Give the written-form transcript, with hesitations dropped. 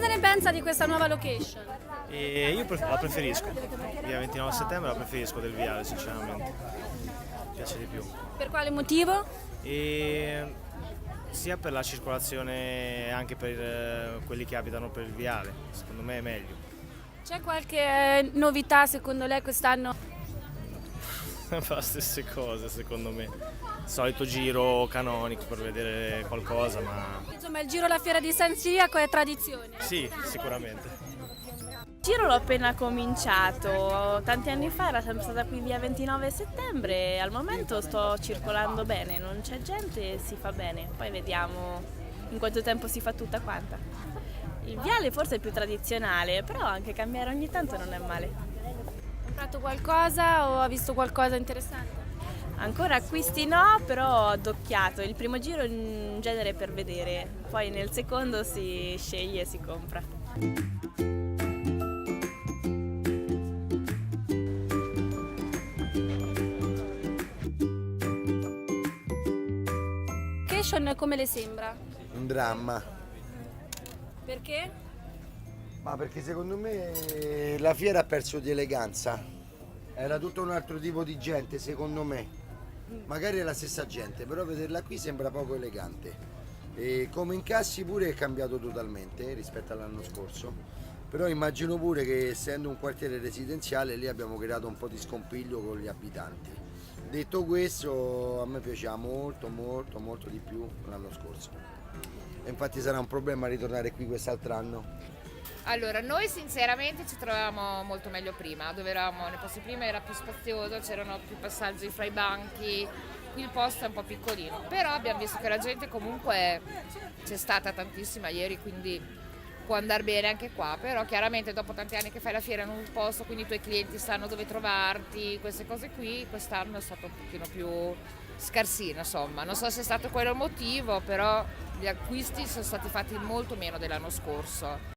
Cosa ne pensa di questa nuova location? E io la preferisco, via 29 settembre la preferisco del Viale sinceramente, mi piace di più. Per quale motivo? E sia per la circolazione anche per quelli che abitano per il Viale, secondo me è meglio. C'è qualche novità secondo lei quest'anno? Fa le stesse cose secondo me, solito giro canonico per vedere qualcosa, ma Insomma, il giro alla fiera di San Siriaco è tradizione. sì, sicuramente. Il giro l'ho appena cominciato, tanti anni fa era sempre stata qui via 29 settembre, al momento sto circolando bene, non c'è gente e si fa bene, poi vediamo in quanto tempo si fa tutta quanta. Il viale forse è più tradizionale, però anche cambiare ogni tanto non è male. Ha comprato qualcosa o ha visto qualcosa interessante? Ancora acquisti no, però ho addocchiato, il primo giro in genere è per vedere, poi nel secondo si sceglie e si compra. Location come le sembra? Un dramma, Perché? ma perché secondo me la fiera ha perso di eleganza, era tutto un altro tipo di gente secondo me, magari è la stessa gente, però vederla qui sembra poco elegante e come incassi pure è cambiato totalmente rispetto all'anno scorso, però immagino pure che essendo un quartiere residenziale lì abbiamo creato un po' di scompiglio con gli abitanti. Detto questo, a me piaceva molto molto molto di più l'anno scorso e infatti sarà un problema ritornare qui quest'altro anno. Allora, noi sinceramente ci trovavamo molto meglio prima, dove eravamo nei posti prima era più spazioso, c'erano più passaggi fra i banchi, qui il posto è un po' piccolino, però abbiamo visto che la gente comunque c'è stata tantissima ieri, quindi può andare bene anche qua, però chiaramente dopo tanti anni che fai la fiera in un posto, quindi i tuoi clienti sanno dove trovarti, queste cose qui, quest'anno è stato un pochino più scarsino, insomma, non so se è stato quello il motivo, però gli acquisti sono stati fatti molto meno dell'anno scorso.